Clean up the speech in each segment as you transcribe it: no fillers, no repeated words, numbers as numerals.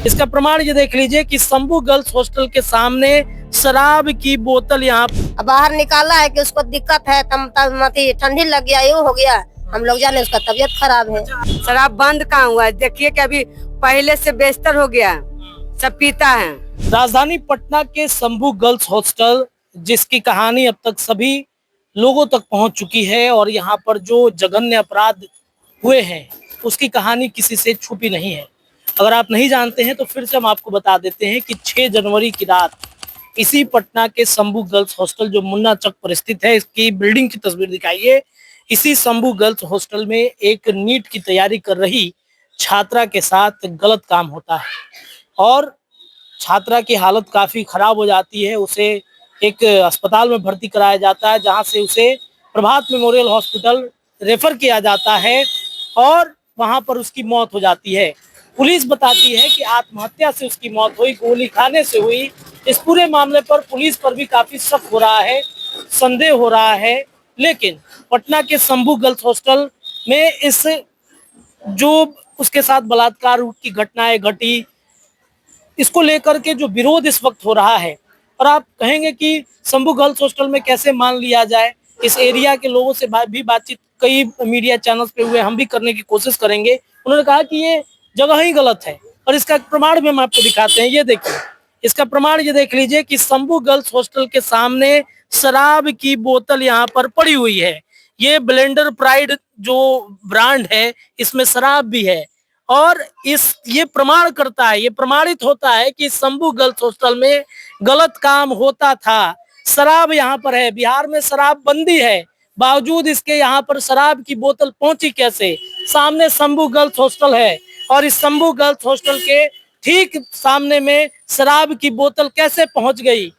इसका प्रमाण ये देख लीजिए कि शंभू गर्ल्स हॉस्टल के सामने शराब की बोतल यहाँ बाहर निकाला है कि उसको दिक्कत है, ठंडी लग गया, यूँ हो गया। हम लोग जाने उसका तबीयत खराब है। शराब बंद कहाँ हुआ है? देखिए कि अभी पहले से बेहतर हो गया, सब पीता है। राजधानी पटना के शंभू गर्ल्स हॉस्टल, जिसकी कहानी अब तक सभी लोगों तक पहुंच चुकी है और यहाँ पर जो जघन्य अपराध हुए हैं उसकी कहानी किसी से छुपी नहीं है। अगर आप नहीं जानते हैं तो फिर से हम आपको बता देते हैं कि 6 जनवरी की रात इसी पटना के शंभू गर्ल्स हॉस्टल, जो मुन्ना चक पर स्थित है, इसकी बिल्डिंग की तस्वीर दिखाइए। इसी शंभू गर्ल्स हॉस्टल में एक नीट की तैयारी कर रही छात्रा के साथ गलत काम होता है और छात्रा की हालत काफी खराब हो जाती है। उसे एक अस्पताल में भर्ती कराया जाता है, जहां से उसे प्रभात मेमोरियल हॉस्पिटल रेफर किया जाता है और वहां पर उसकी मौत हो जाती है। पुलिस बताती है कि आत्महत्या से उसकी मौत हुई, गोली खाने से हुई। इस पूरे मामले पर पुलिस पर भी काफी शक हो रहा है, संदेह हो रहा है। लेकिन पटना के शंभू गर्ल्स हॉस्टल में इस जो उसके साथ बलात्कार की घटनाएं घटी, इसको लेकर के जो विरोध इस वक्त हो रहा है, और आप कहेंगे कि शंभू गर्ल्स हॉस्टल में कैसे मान लिया जाए। इस एरिया के लोगों से भी बातचीत कई मीडिया चैनल्स पे हुए, हम भी करने की कोशिश करेंगे। उन्होंने कहा कि ये जगह ही गलत है और इसका प्रमाण भी हम आपको दिखाते हैं। ये देखिए, इसका प्रमाण ये देख लीजिए कि शंभू गर्ल्स हॉस्टल के सामने शराब की बोतल यहाँ पर पड़ी हुई है। ये ब्लेंडर प्राइड जो ब्रांड है, इसमें शराब भी है और ये प्रमाण करता है, ये प्रमाणित होता है कि शंभू गर्ल्स हॉस्टल में गलत काम होता था। शराब यहाँ पर है, बिहार में शराब बंदी है, बावजूद इसके यहाँ पर शराब की बोतल पहुंची कैसे? सामने शंभू गर्ल्स हॉस्टल है और इस शंभू गर्ल्स हॉस्टल के ठीक सामने में शराब की बोतल कैसे पहुंच गई?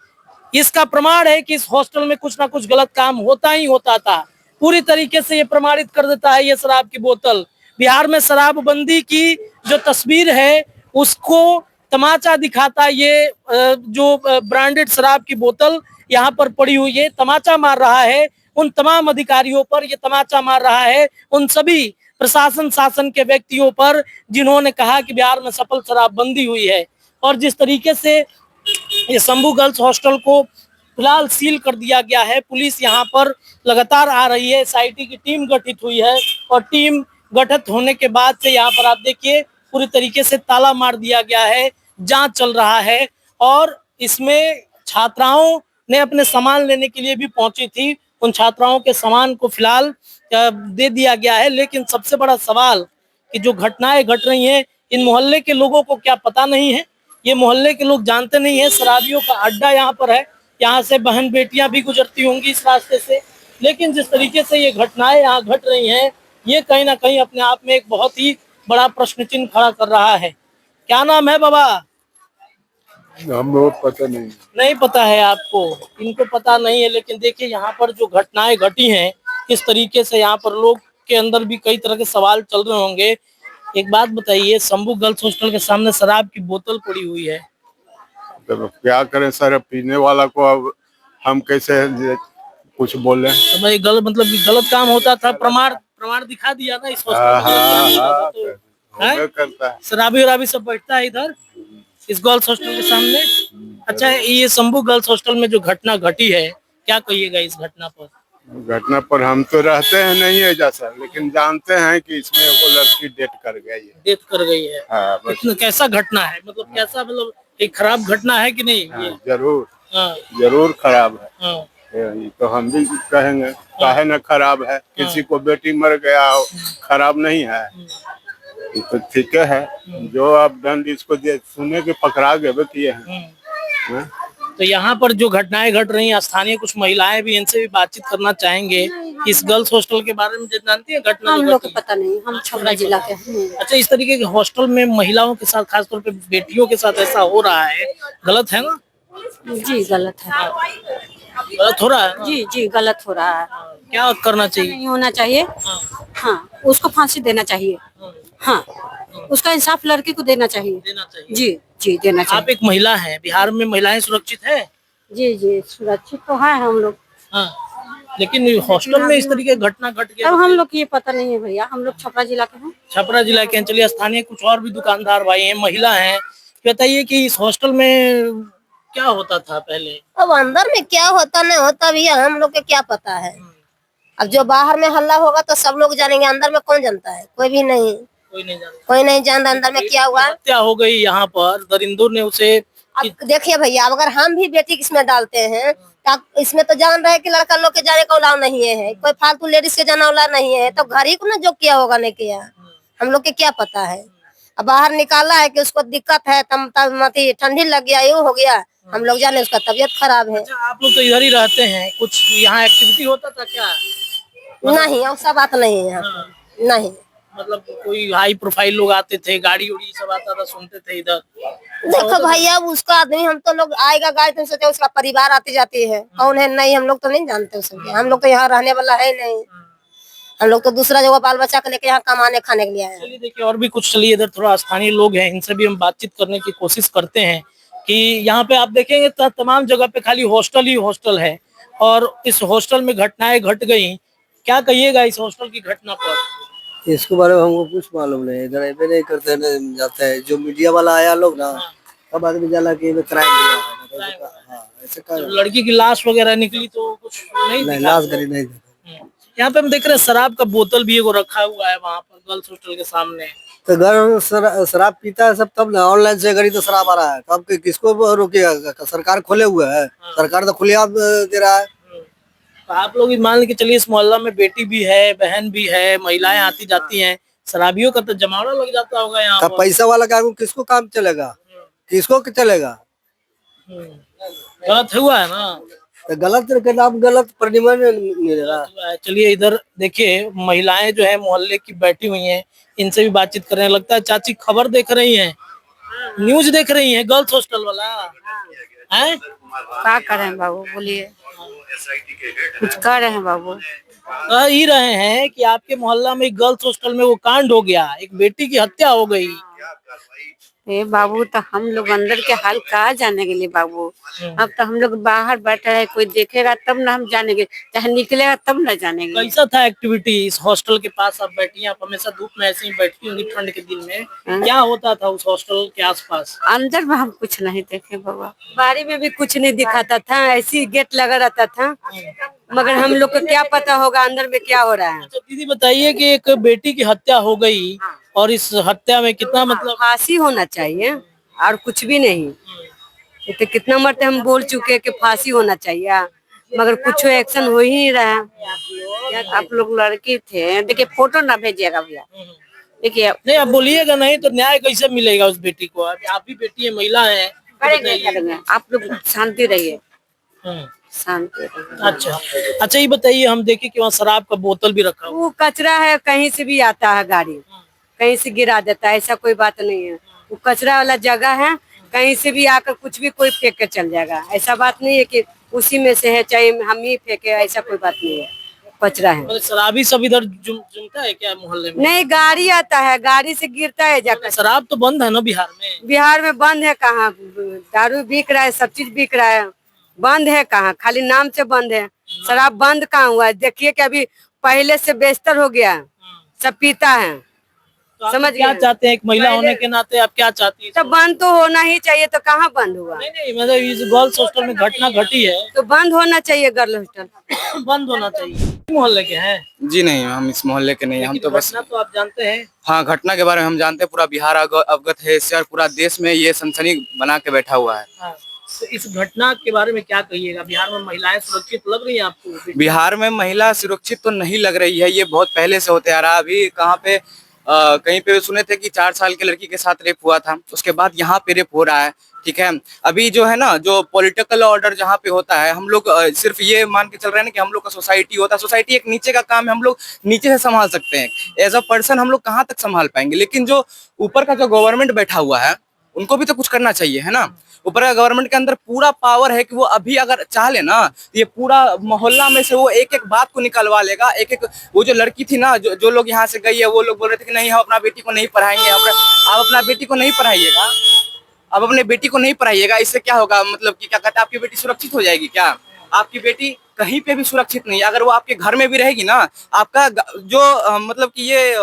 इसका प्रमाण है कि इस हॉस्टल में कुछ ना कुछ गलत काम होता ही होता था। पूरी तरीके से ये प्रमाणित कर देता है ये शराब की बोतल। बिहार में शराबबंदी की जो तस्वीर है उसको तमाचा दिखाता ये जो ब्रांडेड शराब की बोतल यहाँ पर पड़ी हुई है, तमाचा मार रहा है उन तमाम अधिकारियों पर, ये तमाचा मार रहा है उन सभी प्रशासन शासन के व्यक्तियों पर जिन्होंने कहा कि बिहार में सफल शराबबंदी हुई है। और जिस तरीके से ये शंभू गर्ल्स हॉस्टल को फिलहाल सील कर दिया गया है, पुलिस यहाँ पर लगातार आ रही है, एसआईटी की टीम गठित हुई है और टीम गठित होने के बाद से यहाँ पर आप देखिए पूरी तरीके से ताला मार दिया गया है, जांच चल रहा है और इसमें छात्राओं ने अपने सामान लेने के लिए भी पहुंची थी। उन छात्राओं के सामान को फिलहाल दे दिया गया है। लेकिन सबसे बड़ा सवाल कि जो घटनाएं घट रही हैं, इन मोहल्ले के लोगों को क्या पता नहीं है? ये मोहल्ले के लोग जानते नहीं है शराबियों का अड्डा यहाँ पर है, यहाँ से बहन बेटियां भी गुजरती होंगी इस रास्ते से। लेकिन जिस तरीके से ये घटनाएं यहाँ घट रही हैं, ये कहीं ना कहीं अपने आप में एक बहुत ही बड़ा प्रश्न चिन्ह खड़ा कर रहा है। क्या नाम है बाबा? हमको पता नहीं पता है आपको? इनको पता नहीं है। लेकिन देखिए यहाँ पर जो घटनाएं घटी हैं, किस तरीके से यहाँ पर लोग के अंदर भी कई तरह के सवाल चल रहे होंगे। एक बात बताइए, शंभू गर्ल्स हॉस्टल के सामने शराब की बोतल पड़ी हुई है, तो क्या करें सर, पीने वाला को अब हम कैसे कुछ बोले? तो भाई गलत काम होता था, प्रमाण दिखा दिया ना इस हॉस्टल में। करता है शराबी वराबी सब बैठता है इधर इस गर्ल्स हॉस्टल के सामने। अच्छा, ये शंभू गर्ल्स हॉस्टल में जो घटना घटी है, क्या कहिएगा इस घटना पर? घटना पर हम तो रहते हैं नहीं है जैसा, लेकिन जानते हैं कि इसमें वो लड़की डेथ कर गई है। हाँ, इतना कैसा घटना है? कैसा, एक खराब घटना है कि नहीं? हाँ, जरूर हाँ, जरूर खराब है। हाँ, ये तो हम भी कहेंगे, काहे न खराब है। किसी को बेटी मर गया, खराब नहीं है। ये तो ठीक है, जो आप दंड इसको सुने के पकड़ा गए किए हैं। तो यहाँ पर जो घटनाएं घट रही हैं, स्थानीय कुछ महिलाएं भी, इनसे भी बातचीत करना चाहेंगे इस गर्ल्स हॉस्टल के बारे में। जानती है घटना? हम लोग को पता नहीं, हम छपरा जिला के हैं। अच्छा, इस तरीके के हॉस्टल में महिलाओं के साथ, खासतौर पे बेटियों के साथ ऐसा हो रहा है, गलत है ना? जी गलत है, गलत हो रहा है ना? जी गलत हो रहा है। क्या करना चाहिए? नहीं होना चाहिए। हाँ, उसको फांसी देना चाहिए। हाँ, उसका इंसाफ लड़की को देना चाहिए। जी देना चाहिए। आप एक महिला हैं, बिहार में महिलाएं सुरक्षित है? जी सुरक्षित तो है हम लोग। हाँ, लेकिन हॉस्टल में इस तरीके की घटना घट गया, अब हम लोग को ये पता नहीं है भैया, हम लोग छपरा जिला के हैं। छपरा जिला के। चलिए, स्थानीय कुछ और भी दुकानदार भाई हैं, महिला हैं, बताइए कि इस हॉस्टल में क्या होता था पहले? अब अंदर में क्या होता नहीं होता भैया हम लोग के क्या पता है। अब जो बाहर में हल्ला होगा तो सब लोग जानेंगे, अंदर में कौन जानता है? कोई भी नहीं, कोई नहीं जानता। कोई नहीं जानता अंदर में क्या हुआ। हत्या हो गई यहाँ पर, दरिंदों ने उसे। अब देखिए भैया, अब अगर हम भी बेटी इसमें डालते हैं तो इसमें तो जान रहे कि लड़का लोग के जाने का अलाउ नहीं है, कोई फालतू लेडीज के जाना अलाउ नहीं है, तो घर ही को ना जो किया होगा नहीं किया, हम लोग के क्या पता है। अब बाहर निकाला है कि उसको दिक्कत है, ठंडी लग गया, यूँ हो गया, हम लोग जाने उसका तबीयत खराब है। अच्छा, आप लोग तो इधर ही रहते हैं, कुछ यहाँ एक्टिविटी होता था क्या? नहीं ऐसा बात नहीं है यहाँ पे, नहीं। मतलब कोई हाई प्रोफाइल लोग आते थे, गाड़ी उड़ी सब आता था, सुनते थे इधर? देखो भैया, उसका आदमी हम तो लोग आएगा गाड़ी तो सोचे उसका परिवार आती जाती है, कौन है नहीं हम लोग तो नहीं जानते उसके, हम लोग तो यहाँ रहने वाला है नहीं, हम लोग तो दूसरा जगह बाल बच्चा को लेके यहाँ कमाने खाने के लिए आए। चलिए देखिए, और भी कुछ, चलिए इधर थोड़ा स्थानीय लोग हैं, इनसे भी हम बातचीत करने की कोशिश करते हैं कि यहाँ पे आप देखेंगे तो तमाम जगह पे खाली हॉस्टल ही हॉस्टल है, और इस हॉस्टल में घटनाएं घट गई। क्या कहिएगा इस हॉस्टल की घटना पर? इसके बारे में हमको कुछ मालूम नहीं, इधर ऐसे नहीं करते नहीं जाते हैं, जो मीडिया वाला आया लोग ना तब आदमी जाला कि क्राइम हुआ है। हाँ, ऐसे जब लड़की की लाश वगैरह निकली तो कुछ नहीं नहीं, दिखा? लाश गरी नहीं। यहाँ पे हम देख रहे हैं शराब का बोतल भी एगो रखा हुआ है वहाँ पर गर्ल्स हॉस्टल के सामने। तो घर में शराब पीता है सब, तब ना ऑनलाइन से गरी तो शराब आ रहा है, तब किसको रोकेगा? सरकार खोले हुए है, सरकार तो खुलेआम दे रहा है। तो आप लोग भी मान के चलिए, इस मोहल्ला में बेटी भी है, बहन भी है, महिलाएं आती जाती हैं, शराबियों का तो जमावड़ा लग जाता होगा यहाँ तब पर। पैसा वाला का किसको काम चलेगा, किसको चलेगा? गलत हुआ है ना? तो गलत के नाम गलत परिणाम मिल रहा। चलिए इधर देखिए, महिलाएं जो है मोहल्ले की बैठी हुई हैं, इनसे भी बातचीत कर रहे हैं। लगता है चाची खबर देख रही हैं, न्यूज देख रही हैं, गर्ल्स हॉस्टल वाला है। क्या कर रहे हैं बाबू, बोलिए, कुछ कर रहे हैं बाबू? कह ही रहे हैं कि आपके मोहल्ला में गर्ल्स हॉस्टल में वो कांड हो गया, एक बेटी की हत्या हो गई। ए बाबू, तो हम लोग अंदर के हाल कहाँ जाने के लिए बाबू? अब तो हम लोग बाहर बैठे हैं, कोई देखेगा तब ना हम जानेंगे, चाहे निकलेगा तब ना जानेंगे। कैसा था एक्टिविटी इस हॉस्टल के पास? आप बैठी हैं, आप हमेशा धूप में ऐसे ही बैठती होंगी ठंड के दिन में, क्या होता था उस हॉस्टल के आसपास? अंदर में हम कुछ नहीं देखे बाबा, बारी में भी कुछ नहीं दिखाता था, ऐसी गेट लगा रहता था, मगर हम लोग को क्या पता होगा अंदर में क्या हो रहा है। अच्छा दीदी बताइए कि एक बेटी की हत्या हो गई, और इस हत्या में कितना मतलब फांसी होना चाहिए और कुछ भी नहीं। तो कितना मरते हम बोल चुके हैं कि फांसी होना चाहिए, मगर कुछ एक्शन हो ही नहीं रहा है। आप लोग लड़की थे, देखिए फोटो ना भेजिएगा भैया, देखिए। नहीं, आप बोलिएगा नहीं तो न्याय कैसे मिलेगा उस बेटी को? आप भी बेटी है, महिला है। करेंगे, आप लोग शांति रहिए, हम्म, शांति रहिए। अच्छा ये बताइए, हम देखे कि वहाँ शराब का बोतल भी रखा हुआ। वो कचरा है, कहीं से भी आता है गाड़ी, कहीं से गिरा देता है, ऐसा कोई बात नहीं है। वो कचरा वाला जगह है, कहीं से भी आकर कुछ भी कोई फेंक के चल जाएगा, ऐसा बात नहीं है कि उसी में से है चाहे हम ही फेंके, ऐसा कोई बात नहीं है, कचरा है। मतलब शराबी सब इधर जमता है क्या मोहल्ले में? नहीं, गाड़ी आता है, गाड़ी से गिरता है जाकर। शराब तो बंद है ना बिहार में? बिहार में बंद है कहाँ? दारू बिक रहा है, सब चीज बिक रहा है, बंद है कहाँ? खाली नाम से बंद है, शराब बंद कहाँ हुआ है? देखिए कि अभी पहले से बेहतर हो गया, सब पीता है। तो समझ क्या गए? चाहते हैं, एक महिला होने के नाते आप क्या चाहती है? तो बंद तो होना ही चाहिए, तो कहाँ बंद हुआ? नहीं मतलब इस गर्ल्स हॉस्टल में घटना घटी है तो बंद होना चाहिए गर्ल हॉस्टल, बंद होना चाहिए। मोहल्ले के हैं? जी नहीं, हम इस मोहल्ले के नहीं, हम तो बस। घटना तो आप जानते हैं? हाँ, घटना के बारे में हम जानते हैं, पूरा बिहार अवगत है इससे, और पूरा देश में ये सनसनी बना के बैठा हुआ है। हाँ। तो इस घटना के बारे में क्या कहिएगा? बिहार में महिलाएं सुरक्षित लग रही हैं आपको? बिहार में महिला सुरक्षित तो नहीं लग रही है, ये बहुत पहले से होते आ रहा है। अभी कहाँ पे कहीं पे सुने थे कि 4 साल के लड़की के साथ रेप हुआ था, उसके बाद यहाँ पे रेप हो रहा है। ठीक है, अभी जो है ना, जो पॉलिटिकल ऑर्डर जहाँ पे होता है, हम लोग सिर्फ ये मान के चल रहे हैं ना कि हम लोग का सोसाइटी होता है, सोसाइटी एक नीचे का काम है, हम लोग नीचे से संभाल सकते हैं। एज अ पर्सन हम लोग कहाँ तक संभाल पाएंगे, लेकिन जो ऊपर का जो गवर्नमेंट बैठा हुआ है उनको भी तो कुछ करना चाहिए, है ना। ऊपर का गवर्नमेंट के अंदर पूरा पावर है कि वो अभी अगर चाह ले ना, ये पूरा मोहल्ला में से वो एक एक बात को निकलवा लेगा। एक एक वो जो लड़की थी ना, जो लोग यहाँ से गई है, वो लोग बोल रहे थे कि नहीं, हम अपना बेटी को नहीं पढ़ाएंगे। आप अपना बेटी को नहीं पढ़ाइएगा, अब अपने बेटी को नहीं पढ़ाइएगा, इससे क्या होगा? मतलब कि क्या कहते हैं, आपकी बेटी सुरक्षित हो जाएगी क्या? आपकी बेटी कहीं पे भी सुरक्षित नहीं है। अगर वो आपके घर में भी रहेगी ना, आपका जो मतलब कि ये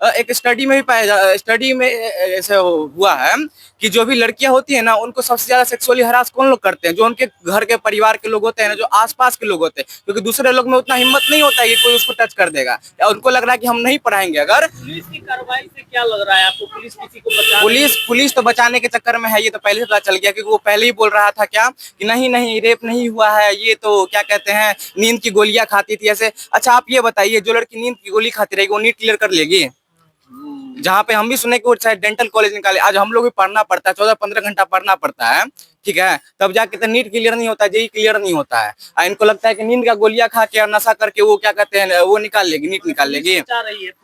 एक स्टडी में भी स्टडी में ऐसे हुआ है कि जो भी लड़कियां होती है ना, उनको सबसे ज्यादा सेक्सुअली हरास कौन लोग करते हैं? जो उनके घर के परिवार के लोग होते हैं ना, जो आसपास के लोग होते हैं, क्योंकि दूसरे लोग में उतना हिम्मत नहीं होता है कि कोई उसको टच कर देगा, या उनको लग रहा है कि हम नहीं पढ़ाएंगे। अगर पुलिस की कार्रवाई से क्या लग रहा है आपको? पुलिस किसी को बचा पुलिस तो बचाने के चक्कर में है, ये तो पहले से पता चल गया, क्योंकि वो पहले ही बोल रहा था क्या कि नहीं नहीं रेप नहीं हुआ है, ये तो क्या कहते हैं नींद की गोलियां खाती थी ऐसे। अच्छा आप ये बताइए, जो लड़की नींद की गोली खाती रहेगी वो नीट क्लियर कर लेगी? जहाँ पे हम भी सुने कि वो शायद डेंटल कॉलेज निकाले, आज हम लोग भी पढ़ना पड़ता है, 14-15 घंटा पढ़ना पड़ता है, ठीक है, तब जाके तो नीट क्लियर नहीं होता, जेई क्लियर नहीं होता है। इनको लगता है कि नींद का गोलियां खा के और नशा करके वो क्या कहते हैं वो निकाल लेगी, नीट निकाल लेगी।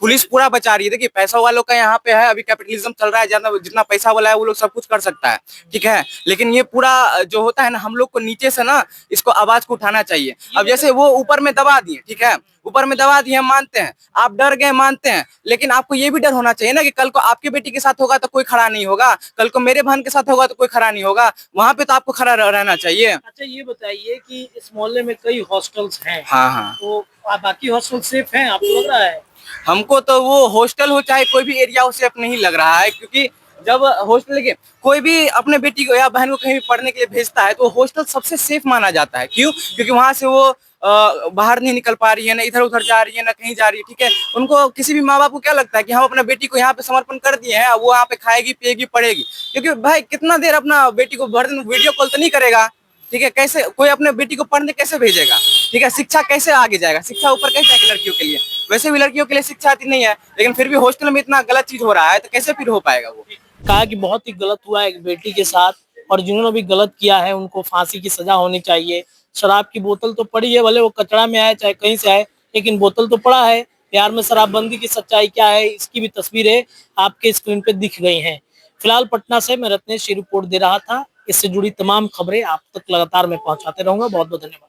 पुलिस पूरा बचा रही है। देखिए पैसा वालों का यहाँ पे है, अभी कैपिटलिज्म चल रहा है, ज्यादा जितना पैसा वाला है वो लोग सब कुछ कर सकता है, ठीक है, लेकिन ये पूरा जो होता है ना, हम लोग को नीचे से ना इसको आवाज को उठाना चाहिए। अब जैसे वो ऊपर में दबा दिए, ठीक है, ऊपर में दबा दिए, हम मानते हैं, आप डर गए मानते हैं, लेकिन आपको ये भी डर होना चाहिए ना कि कल को आपके बेटी के साथ होगा तो कोई खड़ा नहीं होगा, कल को मेरे बहन के साथ होगा तो कोई खड़ा नहीं होगा, वहां पे तो आपको खड़ा रहना चाहिए। अच्छा ये बताइए कि इस मोहल्ले में कई हॉस्टल्स हैं, हाँ हाँ, तो बाकी हॉस्टल सेफ हैं आपको लग रहा है? हमको तो वो हॉस्टल हो चाहे कोई भी एरिया हो सेफ नहीं लग रहा है, क्योंकि जब हॉस्टल के कोई भी अपने बेटी को या बहन को कहीं भी पढ़ने के लिए भेजता है तो हॉस्टल सबसे सेफ माना जाता है। क्यों? क्योंकि वहां से वो बाहर नहीं निकल पा रही है, ना इधर उधर जा रही है, ना कहीं जा रही है, ठीक है। उनको किसी भी माँ बाप को क्या लगता है कि हम अपना बेटी को यहाँ पे समर्पण कर दिए हैं, वो यहाँ पे खाएगी पिएगी पढ़ेगी, क्योंकि भाई कितना देर अपना बेटी को भर दिन वीडियो कॉल तो नहीं करेगा, ठीक है, कैसे कोई अपने बेटी को पढ़ने कैसे भेजेगा, ठीक है, शिक्षा कैसे आगे जाएगा, शिक्षा ऊपर कैसे आएगी लड़कियों के लिए? वैसे भी लड़कियों के लिए शिक्षा आती नहीं है, लेकिन फिर भी हॉस्टल में इतना गलत चीज हो रहा है तो कैसे फिर हो पाएगा? वो कहा कि बहुत ही गलत हुआ एक बेटी के साथ, और जिन्होंने भी गलत किया है उनको फांसी की सजा होनी चाहिए। शराब की बोतल तो पड़ी है, भले वो कचरा में आए चाहे कहीं से आए, लेकिन बोतल तो पड़ा है। बिहार में शराबबंदी की सच्चाई क्या है, इसकी भी तस्वीरें आपके स्क्रीन पे दिख गई हैं। फिलहाल पटना से मैं रत्नेश रिपोर्ट दे रहा था। इससे जुड़ी तमाम खबरें आप तक लगातार मैं पहुंचाते रहूंगा। बहुत बहुत धन्यवाद।